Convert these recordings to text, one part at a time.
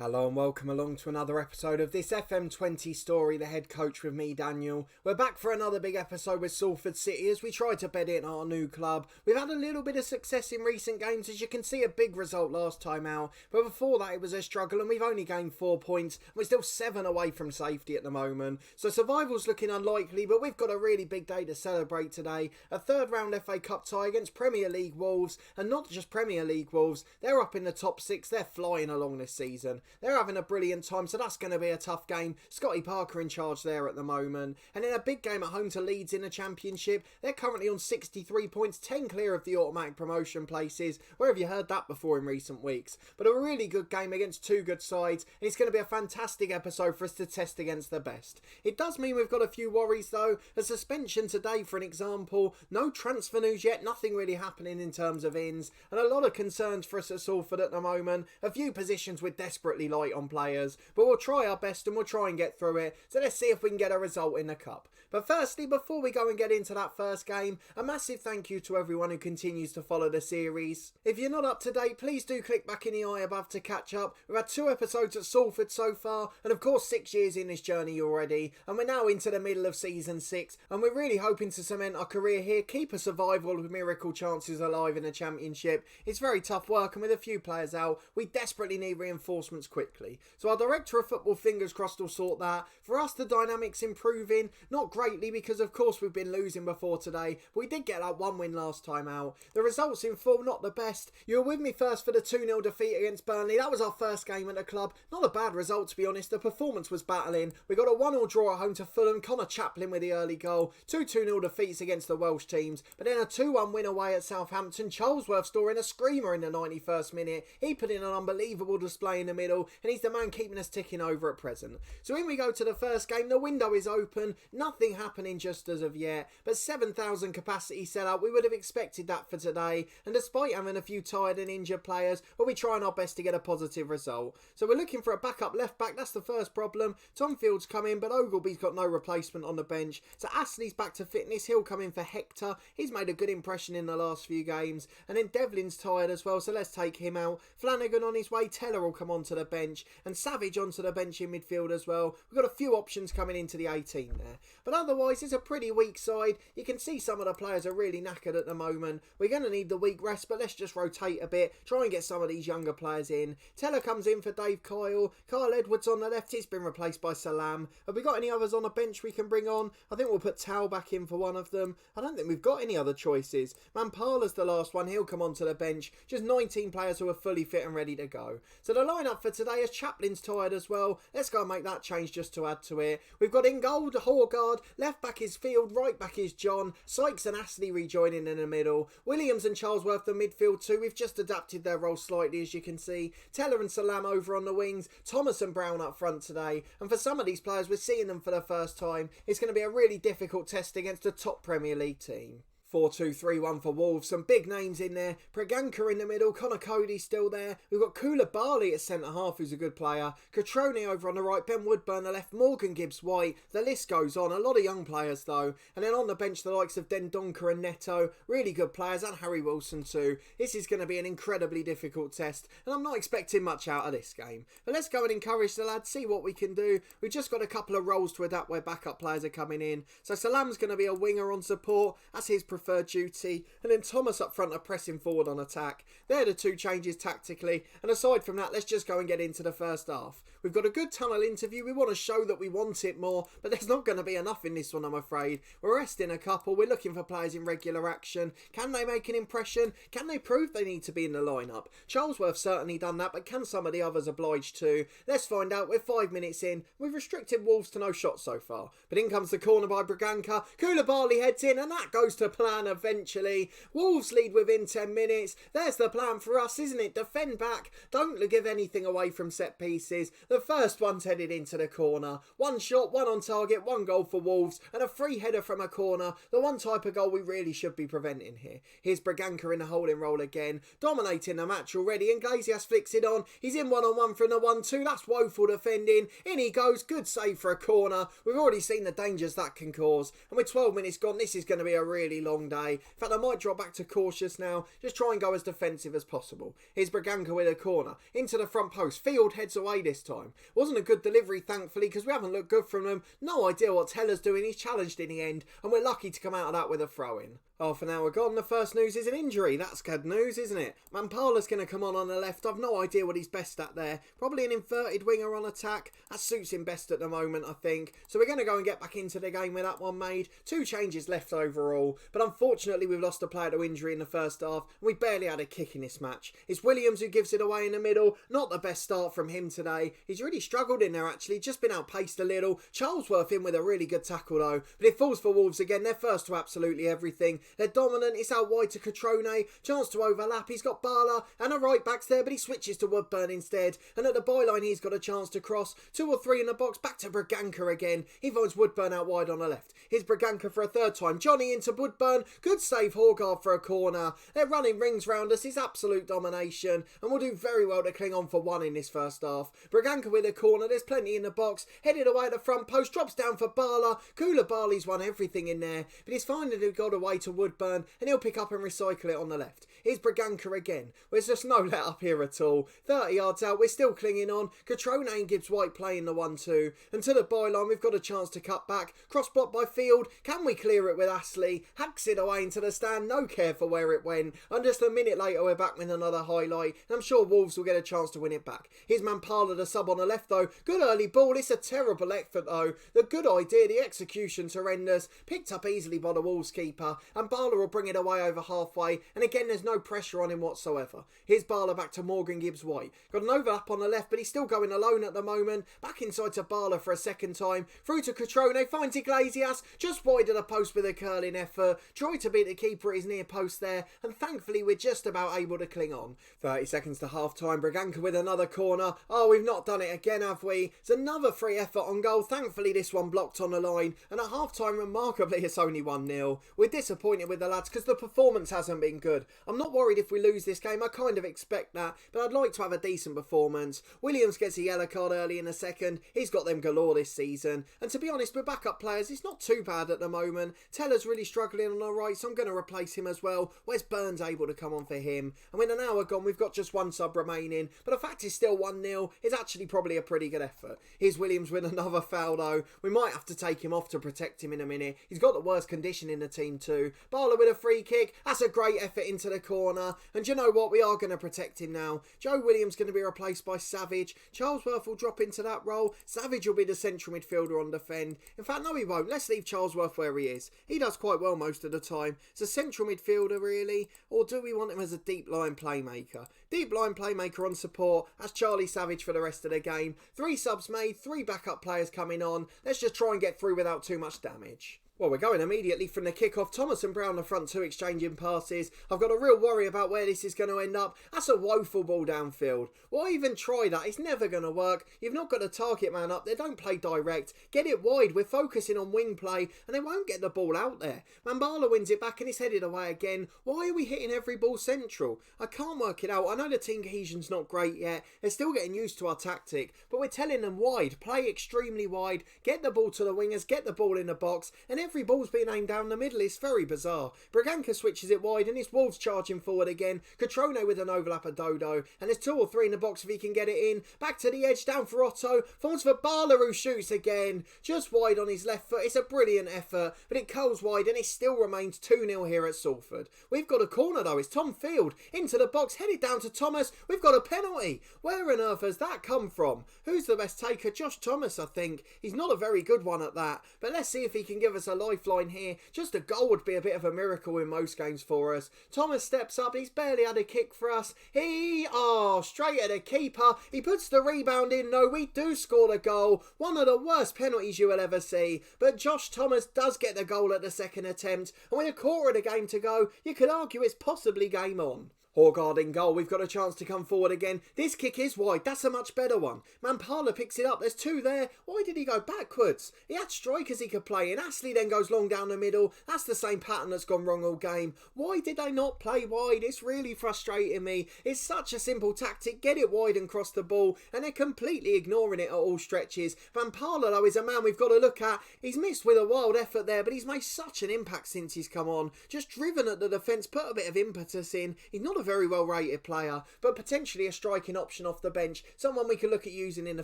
Hello and welcome along to another episode of this FM20 story, The Head Coach with me, Daniel. We're back for another big episode with Salford City as we try to bed in our new club. We've had a little bit of success in recent games, as you can see, a big result last time out. But before that it was a struggle and we've only gained 4 points. We're still 7 away from safety at the moment. So survival's looking unlikely, but we've got a really big day to celebrate today. A third round FA Cup tie against Premier League Wolves, and not just Premier League Wolves, they're up in the top 6, they're flying along this season. They're having a brilliant time, so that's going to be a tough game. Scotty Parker in charge there at the moment. And in a big game at home to Leeds in the Championship, they're currently on 63 points, 10 clear of the automatic promotion places. Where have you heard that before in recent weeks? But a really good game against two good sides, and it's going to be a fantastic episode for us to test against the best. It does mean we've got a few worries though. A suspension today, for an example. No transfer news yet, nothing really happening in terms of ins, and a lot of concerns for us at Salford at the moment. A few positions we're desperately light on players, but we'll try our best and we'll try and get through it. So let's see if we can get a result in the cup. But firstly, before we go and get into that first game, a massive thank you to everyone who continues to follow the series. If you're not up to date, please do click back in the eye above to catch up. We've had 2 episodes at Salford so far, and of course 6 years in this journey already, and we're now into the middle of season 6, and we're really hoping to cement our career here, keep a survival with miracle chances alive in the Championship. It's very tough work, and with a few players out, we desperately need reinforcements quickly. So our director of football, fingers crossed, will sort that. For us, the dynamics improving, not greatly because of course we've been losing before today, but we did get that 1 win last time out. The results in full, not the best. You were with me first for the 2-0 defeat against Burnley. That was our first game at the club. Not a bad result, to be honest. The performance was battling. We got a 1-1 draw at home to Fulham. Connor Chaplin with the early goal. 2 2-0 defeats against the Welsh teams, but then a 2-1 win away at Southampton. Charlesworth scoring a screamer in the 91st minute. He put in an unbelievable display in the middle, and he's the man keeping us ticking over at present. So in we go to the first game. The window is open, nothing happening just as of yet, but 7,000 capacity sellout. We would have expected that for today, and despite having a few tired and injured players, we'll be trying our best to get a positive result. So we're looking for a backup left back. That's the first problem. Tom Field's come in, but Ogilvy's got no replacement on the bench, so Astley's back to fitness. He'll come in for Hector. He's made a good impression in the last few games, and then Devlin's tired as well, so let's take him out. Flanagan on his way. Teller will come onto the bench, and Savage onto the bench in midfield as well. We've got a few options coming into the 18 there, but otherwise it's a pretty weak side. You can see some of the players are really knackered at the moment. We're going to need the week rest, but let's just rotate a bit, try and get some of these younger players in. Teller comes in for Dave Kyle. Kyle Edwards on the left. He's been replaced by Salam. Have we got any others on the bench we can bring on? I think we'll put Tao back in for one of them. I don't think we've got any other choices. Mampala's the last one. He'll come onto the bench. Just 19 players who are fully fit and ready to go. So the lineup for today is Chaplin's tired as well. Let's go and make that change just to add to it. We've got in goal Horgard, left back is Field, right back is John, Sykes and Astley rejoining in the middle, Williams and Charlesworth the midfield too. We've just adapted their role slightly, as you can see. Teller and Salam over on the wings, Thomas and Brown up front today, and for some of these players we're seeing them for the first time. It's going to be a really difficult test against a top Premier League team. 4-2-3-1 for Wolves. Some big names in there. Preganka in the middle. Connor Cody's still there. We've got Koulibaly at centre-half, who's a good player. Catrone over on the right. Ben Woodburn the left. Morgan Gibbs-White. The list goes on. A lot of young players, though. And then on the bench, the likes of Dendonka and Neto. Really good players. And Harry Wilson, too. This is going to be an incredibly difficult test. And I'm not expecting much out of this game. But let's go and encourage the lads. See what we can do. We've just got a couple of roles to adapt where backup players are coming in. So Salam's going to be a winger on support. That's his preferred duty, and then Thomas up front are pressing forward on attack. They're the 2 changes tactically, and aside from that, let's just go and get into the first half. We've got a good tunnel interview. We want to show that we want it more, but there's not going to be enough in this one, I'm afraid. We're resting a couple. We're looking for players in regular action. Can they make an impression? Can they prove they need to be in the lineup? Charlesworth's certainly done that, but can some of the others oblige too? Let's find out. We're 5 minutes in. We've restricted Wolves to no shots so far, but in comes the corner by Braganca. Koulibaly heads in, and that goes to plan eventually. Wolves lead within 10 minutes. There's the plan for us, isn't it? Defend back. Don't give anything away from set pieces. The first one's headed into the corner. 1 shot, 1 on target, 1 goal for Wolves, and a free header from a corner. The one type of goal we really should be preventing here. Here's Braganca in the holding role again, dominating the match already, and Glazias flicks it on. He's in 1-on-1 from the 1-2. That's woeful defending. In he goes. Good save for a corner. We've already seen the dangers that can cause, and with 12 minutes gone, this is going to be a really long long day. In fact, I might drop back to cautious now. Just try and go as defensive as possible. Here's Braganca with a corner. Into the front post. Field heads away this time. Wasn't a good delivery, thankfully, because we haven't looked good from them. No idea what Teller's doing. He's challenged in the end, and we're lucky to come out of that with a throw-in. Half an hour gone, the first news is an injury. That's good news, isn't it? Mampala's going to come on the left. I've no idea what he's best at there. Probably an inverted winger on attack. That suits him best at the moment, I think. So we're going to go and get back into the game with that one made. 2 changes left overall. But unfortunately, we've lost a player to injury in the first half. And we barely had a kick in this match. It's Williams who gives it away in the middle. Not the best start from him today. He's really struggled in there, actually. Just been outpaced a little. Charlesworth in with a really good tackle, though. But it falls for Wolves again. They're first to absolutely everything. They're dominant. It's out wide to Catrone. Chance to overlap. He's got Barla and a right back's there, but he switches to Woodburn instead. And at the byline, he's got a chance to cross. 2 or 3 in the box. Back to Braganca again. He finds Woodburn out wide on the left. Here's Braganca for a third time. Johnny into Woodburn. Good save, Horgard for a corner. They're running rings round us. It's absolute domination. And we'll do very well to cling on for 1 in this first half. Braganca with a corner. There's plenty in the box. Headed away at the front post. Drops down for Barla. Koulibaly's won everything in there. But he's finally got away to Woodburn. And he'll pick up and recycle it on the left. Here's Braganca again. There's just no let up here at all. 30 yards out. We're still clinging on. Catrone and Gibbs White playing the 1-2. And to the byline, we've got a chance to cut back. Cross block by Field. Can we clear it with Astley? Hacks it away into the stand. No care for where it went. And just a minute later, we're back with another highlight. And I'm sure Wolves will get a chance to win it back. Here's Mampala, the sub on the left, though. Good early ball. It's a terrible effort, though. The good idea, the execution's horrendous. Picked up easily by the Wolves keeper. And Barla will bring it away over halfway. And again, there's no pressure on him whatsoever. Here's Barla back to Morgan Gibbs White. Got an overlap on the left, but he's still going alone at the moment. Back inside to Barla for a second time. Through to Catrone. Finds Iglesias. Just wide of the post with a curling effort. Tried to beat the keeper at his near post there. And thankfully, we're just about able to cling on. 30 seconds to half time. Braganca with another corner. Oh, we've not done it again, have we? It's another free effort on goal. Thankfully, this one blocked on the line. And at half time, remarkably, it's only 1-0. We're disappointed with the lads because the performance hasn't been good. I'm not worried if we lose this game. I kind of expect that. But I'd like to have a decent performance. Williams gets a yellow card early in the second. He's got them galore this season. And to be honest, with backup players, it's not too bad at the moment. Teller's really struggling on the right, so I'm going to replace him as well. Where's Burns able to come on for him? And with an hour gone, we've got just 1 sub remaining. But the fact is still 1-0 is actually probably a pretty good effort. Here's Williams with another foul, though. We might have to take him off to protect him in a minute. He's got the worst condition in the team too. Barla with a free kick. That's a great effort into the corner. And you know what? We are going to protect him now. Joe Williams going to be replaced by Savage. Charlesworth will drop into that role. Savage will be the central midfielder on defend. In fact, no, he won't. Let's leave Charlesworth where he is. He does quite well most of the time. It's a central midfielder, really. Or do we want him as a deep line playmaker? Deep line playmaker on support. That's Charlie Savage for the rest of the game. 3 subs made, 3 backup players coming on. Let's just try and get through without too much damage. Well, we're going immediately from the kick-off. Thomas and Brown the front 2 exchanging passes. I've got a real worry about where this is going to end up. That's a woeful ball downfield. Why even try that? It's never going to work. You've not got a target man up there. Don't play direct. Get it wide. We're focusing on wing play and they won't get the ball out there. Mambala wins it back and it's headed away again. Why are we hitting every ball central? I can't work it out. I know the team cohesion's not great yet. They're still getting used to our tactic, but we're telling them wide. Play extremely wide. Get the ball to the wingers. Get the ball in the box. And every ball's being aimed down the middle. It's very bizarre. Braganca switches it wide and it's Wolves charging forward again. Catrone with an overlap of Dodo. And there's 2 or 3 in the box if he can get it in. Back to the edge, down for Otto. Falls for Barla who shoots again. Just wide on his left foot. It's a brilliant effort, but it curls wide and it still remains 2-0 here at Salford. We've got a corner though. It's Tom Field into the box, headed down to Thomas. We've got a penalty. Where on earth has that come from? Who's the best taker? Josh Thomas, I think. He's not a very good one at that, but let's see if he can give us a lifeline here. Just a goal would be a bit of a miracle in most games for us. Thomas steps up. He's barely had a kick for us. Straight at the keeper. He puts the rebound in. No, we do score the goal. One of the worst penalties you will ever see. But Josh Thomas does get the goal at the second attempt. And with a quarter of the game to go, you could argue it's possibly game on. Horgard in goal, we've got a chance to come forward again. This kick is wide, that's a much better one. Mampala picks it up, there's two there. Why did he go backwards? He had strikers he could play in. Astley then goes long down the middle. That's the same pattern that's gone wrong all game. Why did they not play wide? It's really frustrating me. It's such a simple tactic. Get it wide and cross the ball, and they're completely ignoring it at all stretches. Mampala though is a man we've got to look at. He's missed with a wild effort there, but he's made such an impact since he's come on. Just driven at the defence, put a bit of impetus in. He's not a very well rated player, but potentially a striking option off the bench, someone we could look at using in the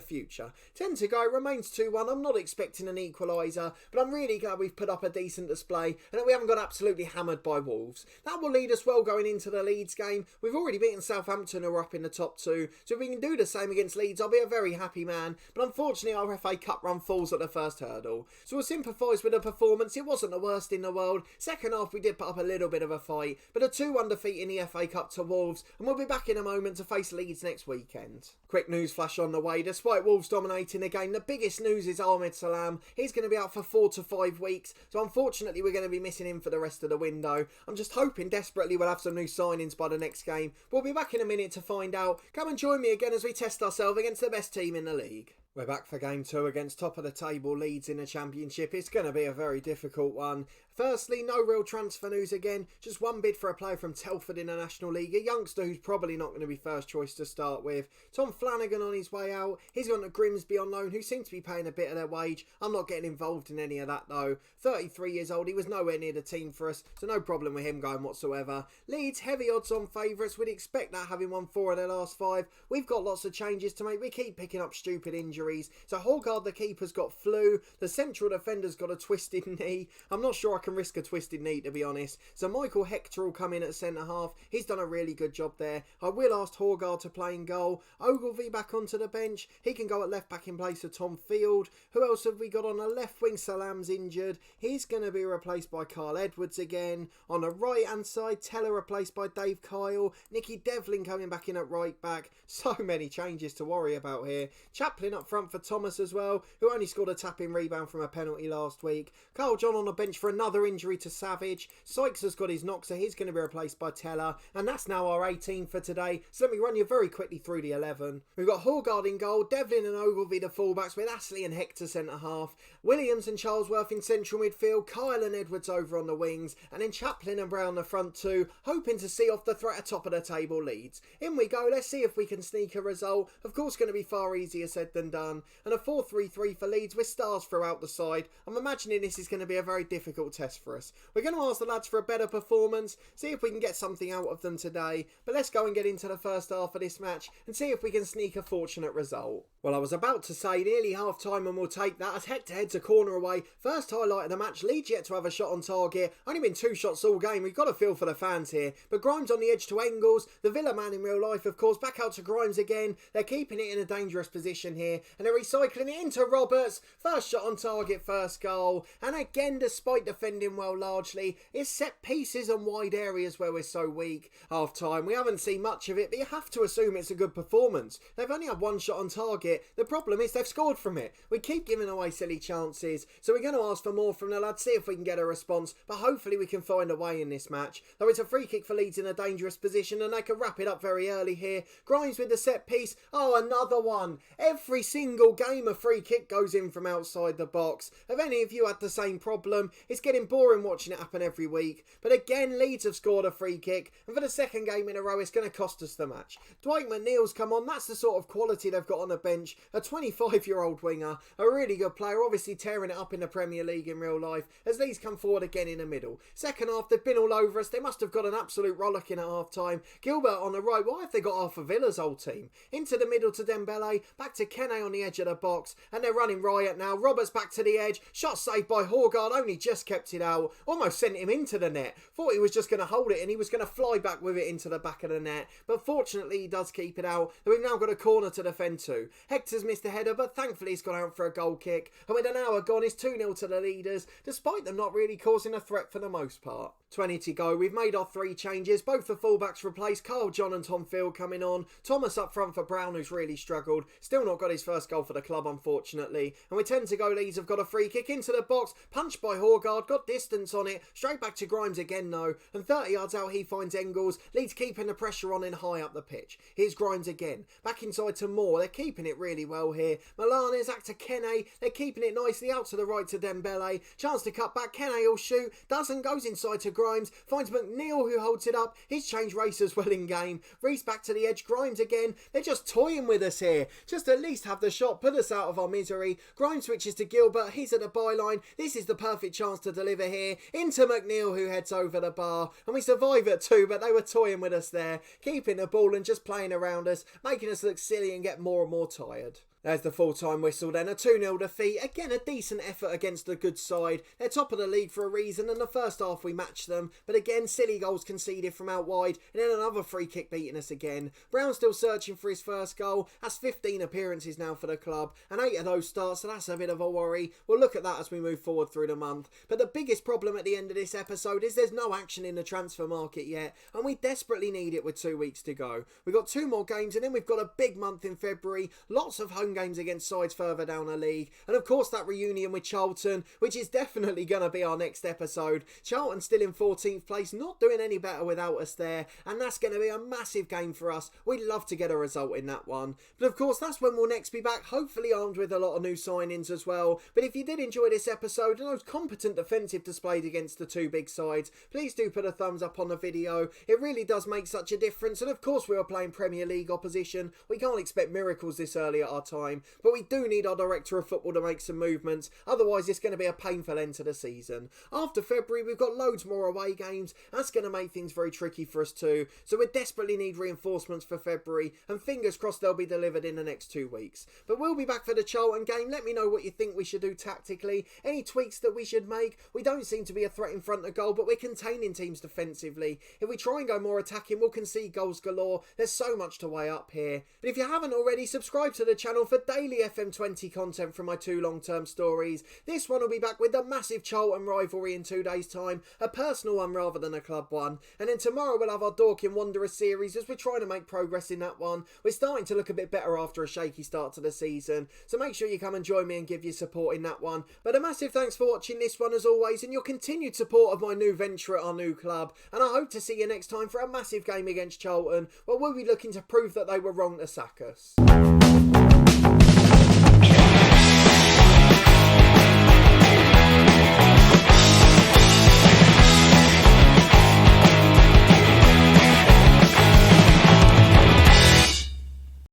future. 10 to go, remains 2-1. I'm not expecting an equaliser, but I'm really glad we've put up a decent display and that we haven't got absolutely hammered by Wolves. That will lead us well going into the Leeds game. We've already beaten Southampton, who are up in the top two, so if we can do the same against Leeds, I'll be a very happy man, but unfortunately our FA Cup run falls at the first hurdle. So we'll sympathise with the performance. It wasn't the worst in the world. Second half we did put up a little bit of a fight, but a 2-1 defeat in the FA Cup to Wolves, and we'll be back in a moment to face Leeds next weekend. Quick news flash on the way. Despite Wolves dominating the game, the biggest news is Ahmed Salam. He's going to be out for 4 to 5 weeks, so unfortunately we're going to be missing him for the rest of the window. I'm just hoping desperately we'll have some new signings by the next game. We'll be back in a minute to find out. Come and join me again as we test ourselves against the best team in the league. We're back for game 2 against top of the table Leeds in the Championship. It's going to be a very difficult one. Firstly, no real transfer news again. Just one bid for a player from Telford in the National League. A youngster who's probably not going to be first choice to start with. Tom Flanagan on his way out. He's gone to Grimsby on loan, who seem to be paying a bit of their wage. I'm not getting involved in any of that though. 33 years old. He was nowhere near the team for us, so no problem with him going whatsoever. Leeds, heavy odds on favourites. We'd expect that, having won 4 of their last 5. We've got lots of changes to make. We keep picking up stupid injuries. So Horgard, the keeper's got flu. The central defender's got a twisted knee. I'm not sure I can risk a twisted knee, to be honest. So Michael Hector will come in at centre half. He's done a really good job there. I will ask Horgard to play in goal. Ogilvie back onto the bench. He can go at left back in place of Tom Field. Who else have we got on the left wing? Salam's injured. He's going to be replaced by Carl Edwards again. On the right hand side, Teller replaced by Dave Kyle. Nicky Devlin coming back in at right back. So many changes to worry about here. Chaplin up front for Thomas as well, who only scored a tap-in rebound from a penalty last week. Carl John on the bench for another injury to Savage. Sykes has got his knock, so he's going to be replaced by Teller. And that's now our 18 for today. So let me run you very quickly through the 11. We've got Horgard in goal, Devlin and Ogilvie the fullbacks, with Astley and Hector centre half, Williams and Charlesworth in central midfield, Kyle and Edwards over on the wings, and then Chaplin and Brown the front two, hoping to see off the threat at top of the table Leeds. In we go, let's see if we can sneak a result. Of course going to be far easier said than done. And a 4-3-3 for Leeds with stars throughout the side. I'm imagining this is going to be a very difficult test for us. We're going to ask the lads for a better performance, see if we can get something out of them today. But let's go and get into the first half of this match and see if we can sneak a fortunate result. Well, I was about to say nearly half time and we'll take that as Hector heads a corner away. First highlight of the match, Leeds yet to have a shot on target. Only been 2 shots all game. We've got to feel for the fans here. But Grimes on the edge to Engels. The Villa man in real life, of course, back out to Grimes again. They're keeping it in a dangerous position here and they're recycling it into Roberts. First shot on target, first goal. And again, despite defending well largely, it's set pieces and wide areas where we're so weak. Half time, we haven't seen much of it, but you have to assume it's a good performance. They've only had 1 shot on target. The problem is they've scored from it. We keep giving away silly chances, so we're going to ask for more from the lads, see if we can get a response, but hopefully we can find a way in this match. Though it's a free kick for Leeds in a dangerous position and they can wrap it up very early here. Grimes with the set piece. Oh, another one. Every single game a free kick goes in from outside the box. Have any of you had the same problem? It's getting boring watching it happen every week. But again, Leeds have scored a free kick, and for the second game in a row, it's going to cost us the match. Dwight McNeil's come on. That's the sort of quality they've got on the bench. A 25-year-old winger, a really good player, obviously tearing it up in the Premier League in real life, as Leeds come forward again in the middle. Second half, they've been all over us. They must have got an absolute rollicking at half time. Gilbert on the right. Why have they got half of Villa's whole team? Into the middle to Dembele, back to Kene on the edge of the box, and they're running riot now. Roberts back to the edge. Shot saved by Horgard, only just kept it out. Almost sent him into the net. Thought he was just going to hold it and he was going to fly back with it into the back of the net. But fortunately, he does keep it out. We've now got a corner to defend to. Hector's missed a header, but thankfully he's gone out for a goal kick. And with an hour gone, it's 2-0 to the leaders, despite them not really causing a threat for the most part. 20 to go. We've made our 3 changes. Both the fullbacks replaced. Carl, John and Tom Field coming on. Thomas up front for Brown, who's really struggled. Still not got his first goal for the club, unfortunately. And with 10 to go, Leeds have got a free kick into the box. Punched by Horgard. Got distance on it. Straight back to Grimes again, though. And 30 yards out, he finds Engels. Leeds keeping the pressure on and high up the pitch. Here's Grimes again. Back inside to Moore. They're keeping it really well here. Milanes, back to Kene. They're keeping it nicely out to the right to Dembele. Chance to cut back. Kene will shoot. Doesn't. Goes inside to Grimes. Finds McNeil, who holds it up. He's changed race as well in game. Reese back to the edge. Grimes again. They're just toying with us here. Just at least have the shot. Put us out of our misery. Grimes switches to Gilbert. He's at the byline. This is the perfect chance to deliver here. Into McNeil, who heads over the bar. And we survive at 2, but they were toying with us there. Keeping the ball and just playing around us. Making us look silly and get more and more tired. There's the full-time whistle then, a 2-0 defeat. Again, a decent effort against a good side. They're top of the league for a reason, and the first half we matched them. But again, silly goals conceded from out wide, and then another free kick beating us again. Brown still searching for his first goal. That's 15 appearances now for the club, and 8 of those starts, so that's a bit of a worry. We'll look at that as we move forward through the month. But the biggest problem at the end of this episode is there's no action in the transfer market yet, and we desperately need it with 2 weeks to go. We've got 2 more games, and then we've got a big month in February. Lots of home games against sides further down the league, and of course that reunion with Charlton, which is definitely going to be our next episode. Charlton still in 14th place, not doing any better without us there, and that's going to be a massive game for us. We'd love to get a result in that one, but of course that's when we'll next be back, hopefully armed with a lot of new signings as well. But if you did enjoy this episode and those competent defensive displayed against the 2 big sides, please do put a thumbs up on the video. It really does make such a difference, and of course we are playing Premier League opposition. We can't expect miracles this early at our time, but we do need our director of football to make some movements, otherwise it's going to be a painful end to the season. After February we've got loads more away games. That's going to make things very tricky for us too, so we desperately need reinforcements for February, and fingers crossed they'll be delivered in the next 2 weeks. But we'll be back for the Charlton game. Let me know what you think we should do tactically, any tweaks that we should make. We don't seem to be a threat in front of goal, but we're containing teams defensively. If we try and go more attacking, we'll concede goals galore. There's so much to weigh up here. But if you haven't already, subscribe to the channel for daily FM20 content from my 2 long-term stories. This one will be back with the massive Charlton rivalry in 2 days' time, a personal one rather than a club one. And then tomorrow we'll have our Dorking Wanderers series as we're trying to make progress in that one. We're starting to look a bit better after a shaky start to the season, so make sure you come and join me and give your support in that one. But a massive thanks for watching this one as always, and your continued support of my new venture at our new club. And I hope to see you next time for a massive game against Charlton, where we'll be looking to prove that they were wrong to sack us.